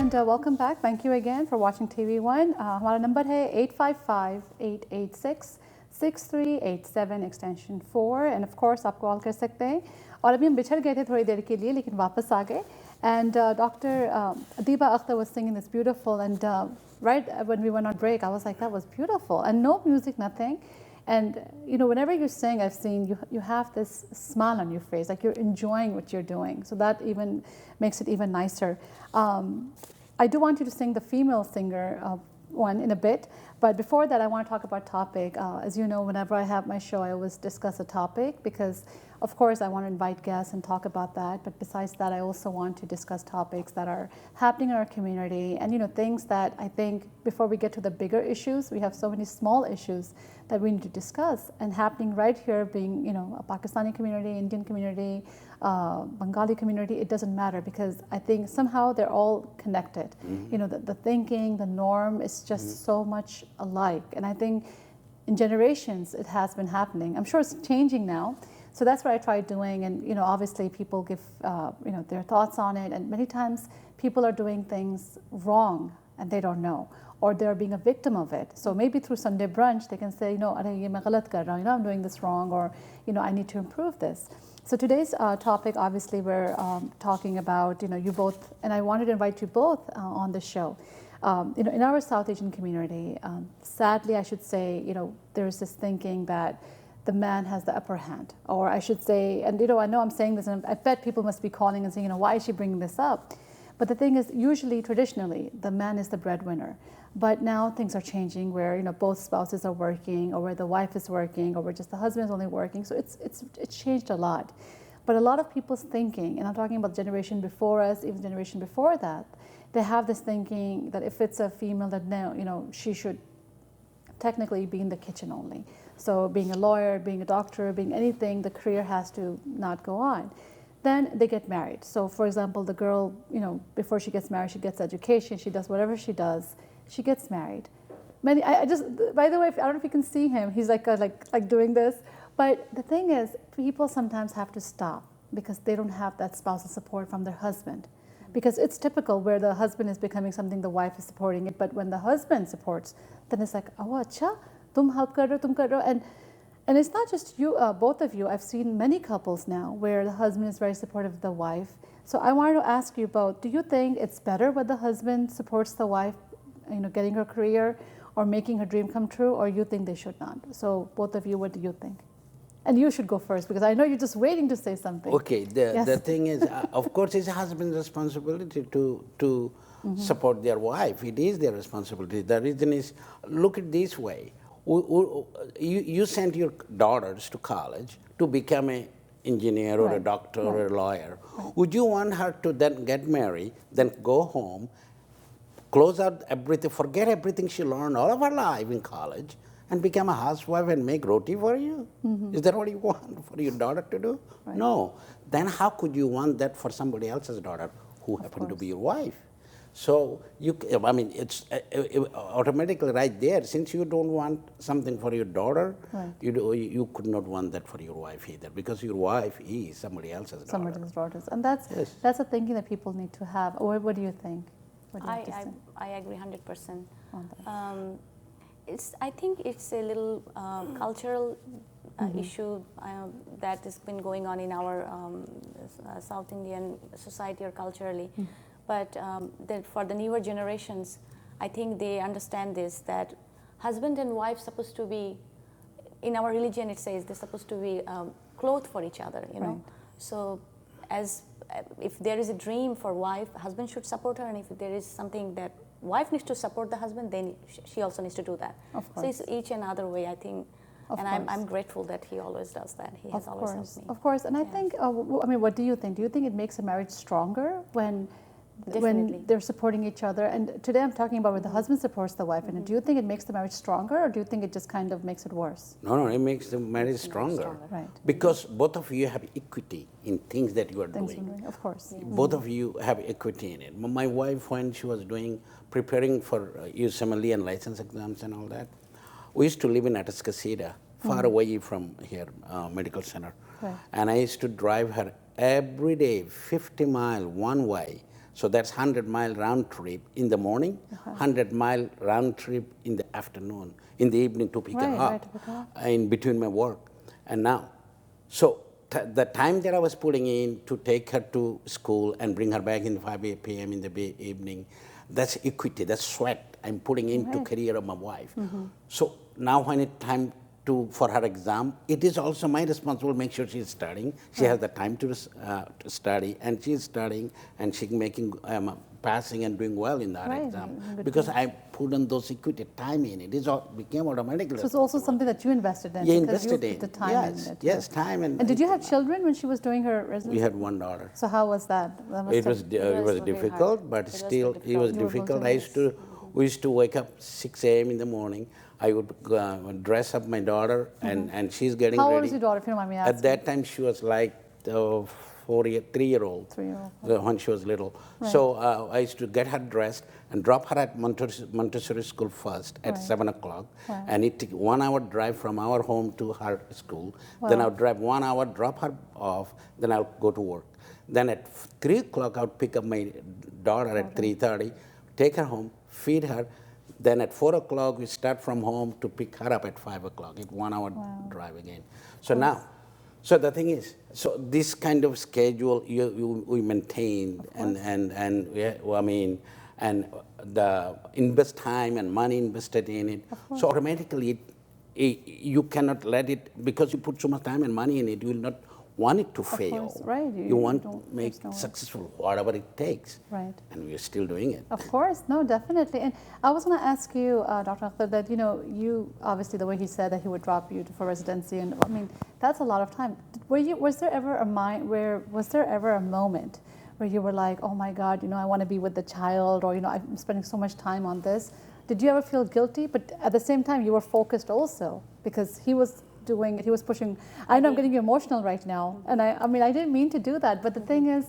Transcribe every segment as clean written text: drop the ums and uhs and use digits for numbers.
and welcome back. Thank you again for watching TV1. हमारा number है 855-886-6387 extension 4 end of course आप call कर सकते हैं. और अभी हम बिछड़ गए थे थोड़ी देर के लिए लेकिन वापस आ गए. And Dr. Adiba Akhtar was singing this beautiful, and right when we went on break, I was like, that was beautiful, and no music, nothing. And you know, whenever you sing, I've seen you have this smile on your face, like you're enjoying what you're doing. So that even makes it even nicer. I do want you to sing the female singer one in a bit, but before that, I want to talk about topic. As you know, whenever I have my show, I always discuss a topic because, of course, I want to invite guests and talk about that. But besides that, I also want to discuss topics that are happening in our community, and you know, things that I think before we get to the bigger issues, we have so many small issues that we need to discuss and happening right here, being you know a Pakistani community, Indian community, Bengali community. It doesn't matter because I think somehow they're all connected. Mm-hmm. You know, the thinking, the norm is just so much alike, and I think in generations it has been happening. I'm sure it's changing now. So that's what I tried doing, and you know, obviously people give you know their thoughts on it, and many times people are doing things wrong and they don't know, or they're being a victim of it. So maybe through Sunday brunch they can say, you know, you know, I'm doing this wrong, or you know, I need to improve this. So today's topic, obviously, we're talking about, you know, you both, and I wanted to invite you both on the show. You know, in our South Asian community, sadly, I should say, you know, there's this thinking that the man has the upper hand, or I should say, and you know, I know I'm saying this, and I bet people must be calling and saying, you know, why is she bringing this up? But the thing is, usually, traditionally, the man is the breadwinner. But now things are changing, where you know both spouses are working, or where the wife is working, or where just the husband is only working. So it's changed a lot. But a lot of people's thinking, and I'm talking about the generation before us, even generation before that, they have this thinking that if it's a female, that no, you know, she should technically be in the kitchen only. So being a lawyer, being a doctor, being anything, the career has to not go on. Then they get married. So for example, the girl, you know, before she gets married, she gets education, she does whatever she does, she gets married. I just, by the way, I don't know if you can see him, he's like doing this. But the thing is, people sometimes have to stop because they don't have that spousal support from their husband. Because it's typical where the husband is becoming something, the wife is supporting it, but when the husband supports, then it's like, oh, acha, tum help kar rahe ho, tum kar rahe ho. And it's not just you, both of you. I've seen many couples now where the husband is very supportive of the wife. So I wanted to ask you both, do you think it's better when the husband supports the wife, you know, getting her career or making her dream come true, or you think they should not? So both of you, what do you think? And you should go first because I know you're just waiting to say something. Okay, the thing is, of course, it's a husband's responsibility to support their wife. It is their responsibility. The reason is, look at it this way. You sent your daughters to college to become an engineer or a doctor or a lawyer. Would you want her to then get married, then go home, close out everything, forget everything she learned all of her life in college, and become a housewife and make roti for you? Is that what you want for your daughter to do? Right. No. Then how could you want that for somebody else's daughter who happened to be your wife? So I mean, it's automatically right there. Since you don't want something for your daughter, you could not want that for your wife either, because your wife is somebody else's daughter. Somebody's daughters, and that's a thinking that people need to have. Or what do you think? I agree 100% on that. I think it's a little cultural issue that has been going on in our South Indian society or culturally. But for the newer generations, I think they understand this, that husband and wife supposed to be, in our religion it says they're supposed to be clothed for each other, you know. So if there is a dream for wife, husband should support her, and if there is something that wife needs to support the husband, then she also needs to do that. Of course. So it's each and other way, I think. And I'm grateful that he always does that. He has always helped me. Of course. And I think, I mean, what do you think? Do you think it makes a marriage stronger when they're supporting each other? And today I'm talking about where the husband supports the wife. And do you think it makes the marriage stronger, or do you think it just kind of makes it worse? No, it makes the marriage stronger. Right. Because both of you have equity in things that you are doing. Of course. Both of you have equity in it. My wife, when she was preparing for USMLE and license exams and all that, we used to live in Atascocita, far away from here, medical center. Right. And I used to drive her every day, 50 miles one way, So that's 100-mile round trip in the morning, 100-mile round trip in the afternoon, in the evening to pick her up, in between my work. And now, so the time that I was putting in to take her to school and bring her back in 5 p.m. in the evening, that's equity, that's sweat I'm putting into career of my wife. So now when it's time for her exam, it is also my responsibility to make sure she's studying. She has the time to study, and she's studying, and she's making passing and doing well in that exam because I put on those equity time in it. It all became automatically. So it's also something that you invested in. Yeah, because invested you in. put the time in it. Yes, time and. And did you have children when she was doing her residency? We had one daughter. So how was that? It was difficult, but still it was difficult. We used to wake up 6 a.m. in the morning. I would dress up my daughter, and she's getting ready. How old is your daughter, if you don't mind me asking? At that time, she was like 3-year-old. 3-year-old. When she was little. So I used to get her dressed and drop her at Montessori school first at 7 o'clock. And it took 1 hour drive from our home to her school. Then I would drive 1 hour, drop her off, then I'll go to work. Then at 3 o'clock, I would pick up my daughter at 3:30, take her home, feed her. Then at 4 o'clock, we start from home to pick her up at 5 o'clock. It's 1 hour drive again. So now, so the thing is, so this kind of schedule we maintain, and the invest time and money invested in it. So automatically, you cannot let it, because you put so much time and money in it, you will not want it to fail. You want to make successful whatever it takes. And we're still doing it. Of course, no, definitely. And I was going to ask you, Dr. Akhtar, that you obviously the way he said that he would drop you for residency, and I mean that's a lot of time. Was there ever a moment where you were like, oh my God, I want to be with the child, or I'm spending so much time on this? Did you ever feel guilty? But at the same time, you were focused also, because he was doing it, he was pushing. I know I'm getting emotional right now, and I mean I didn't mean to do that, but the thing is,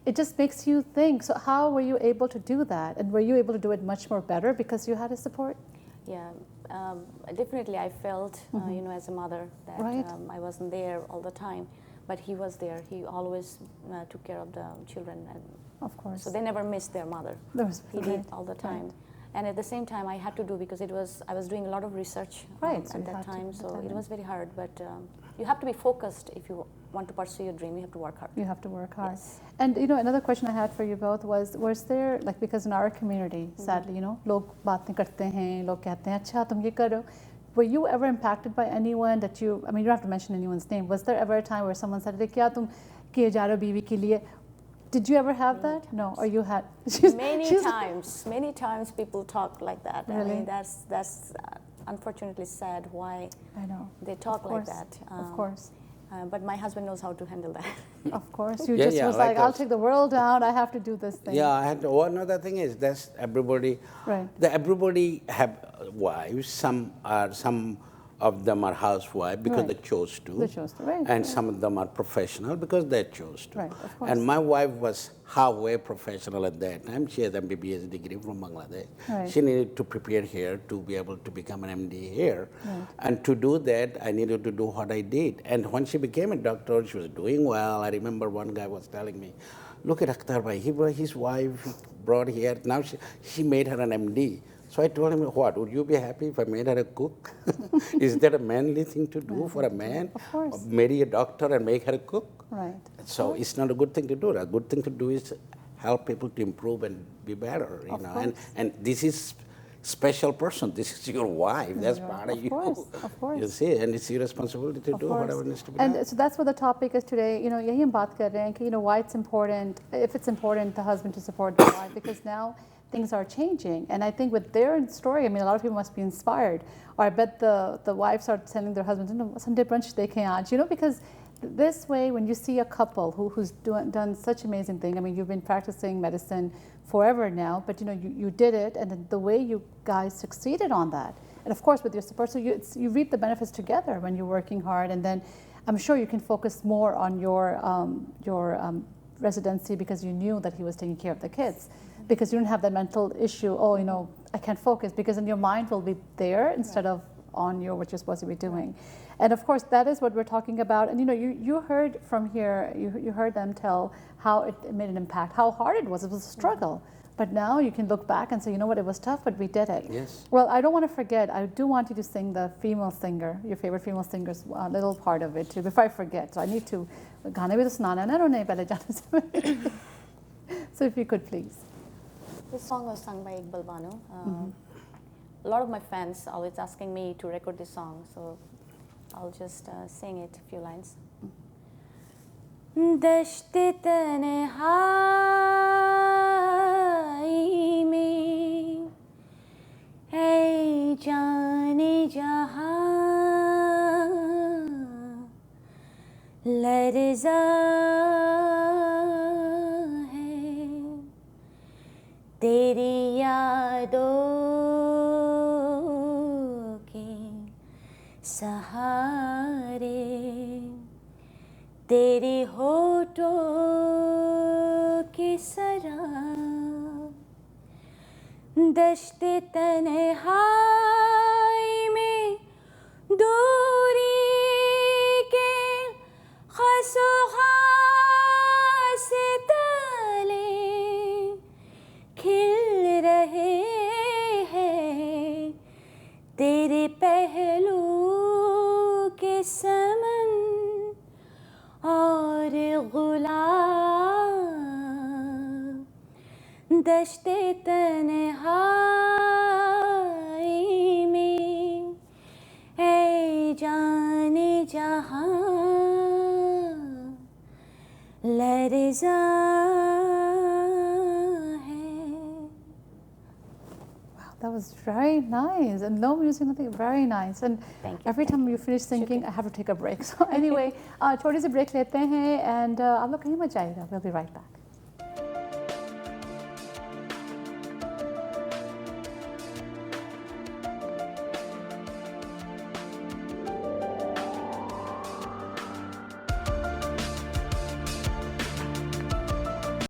it just makes you think. So how were you able to do that, and were you able to do it much more better because you had his support? Yeah, definitely I felt, as a mother that I wasn't there all the time, but he was there. He always took care of the children, and of course, so they never missed their mother. He did all the time. And at the same time, I had to do, because I was doing a lot of research at that time, so it was very hard. But you have to be focused if you want to pursue your dream. You have to work hard. You have to work hard. Yes. And another question I had for you both was there, like, because in our community, sadly, log baatein karte hain, log kehte hain, acha tum ye karo. Were you ever impacted by anyone that you don't have to mention anyone's name. Was there ever a time where someone said, kya tum kiye ja rahe ho biwi ke liye? Did you ever have that? No, or you had? Many times people talk like that. Really? I mean, that's unfortunately sad. Why they talk like that? Of course. But my husband knows how to handle that. Of course, you just was like, I'll take the world down. I have to do this thing. Yeah, I had to. One other thing is that's everybody. Right. Everybody have wives. Some of them are housewives because they chose to. They chose to, right. And some of them are professional because they chose to. Right, of course. And my wife was halfway professional at that time. She has an MBBS degree from Bangladesh. Right. She needed to prepare here to be able to become an MD here. Right. And to do that, I needed to do what I did. And when she became a doctor, she was doing well. I remember one guy was telling me, look at Akhtar Bhai, his wife brought here. Now she made her an MD. So I told him, what, would you be happy if I made her a cook? Is that a manly thing to do for a man? Of course. Marry a doctor and make her a cook? Right. So it's not a good thing to do. A good thing to do is help people to improve and be better, you know. And this is special person. This is your wife. That's part of you. Of course. You see, and it's your responsibility to do whatever needs to be done. And so that's what the topic is today. यही हम बात कर रहे हैं कि why it's important, if it's important, the husband to support the wife, because now things are changing. And I think with their story, a lot of people must be inspired. Or I bet the wives are telling their husbands, Sunday brunch they can't, because this way, when you see a couple who's done such amazing thing, you've been practicing medicine forever now, but you did it, and the way you guys succeeded on that, and of course with your support, so you reap the benefits together when you're working hard, and then I'm sure you can focus more on your residency because you knew that he was taking care of the kids, because you didn't have that mental issue. I can't focus, because then your mind will be there instead of on you, what you're supposed to be doing. And of course, that is what we're talking about. And you heard from here, you heard them tell how it made an impact, how hard it was. It was a struggle. But now you can look back and say, you know what, it was tough, but we did it. Yes. Well, I don't want to forget, I do want you to sing the female singer, your favorite female singer's little part of it too, before I forget. So I need to, गाने भी तो सुनाना है ना रोने पहले जाने से. So if you could please. This song was sung by Iqbal Banu. A lot of my fans always asking me to record this song, so I'll just sing it a few lines. दश्ते तन्हाई में ऐ जाने जहां लर्ज़ा है तेरी यादों के सहारे तेरी होठों के शराब दश्ते तन्हाई में दूरी के खसो खास तले खिल रहे हैं तेरे पहलू के समन और गुलाब दश्ते तन्हाई में ऐ जाने जहां लर्ज़ा That was very nice, and no music, nothing, very nice. And every time you finish singing, I have to take a break. So anyway, छोटी सी break लेते हैं, and आप लोग कहीं मत जाइएगा. We'll be right back.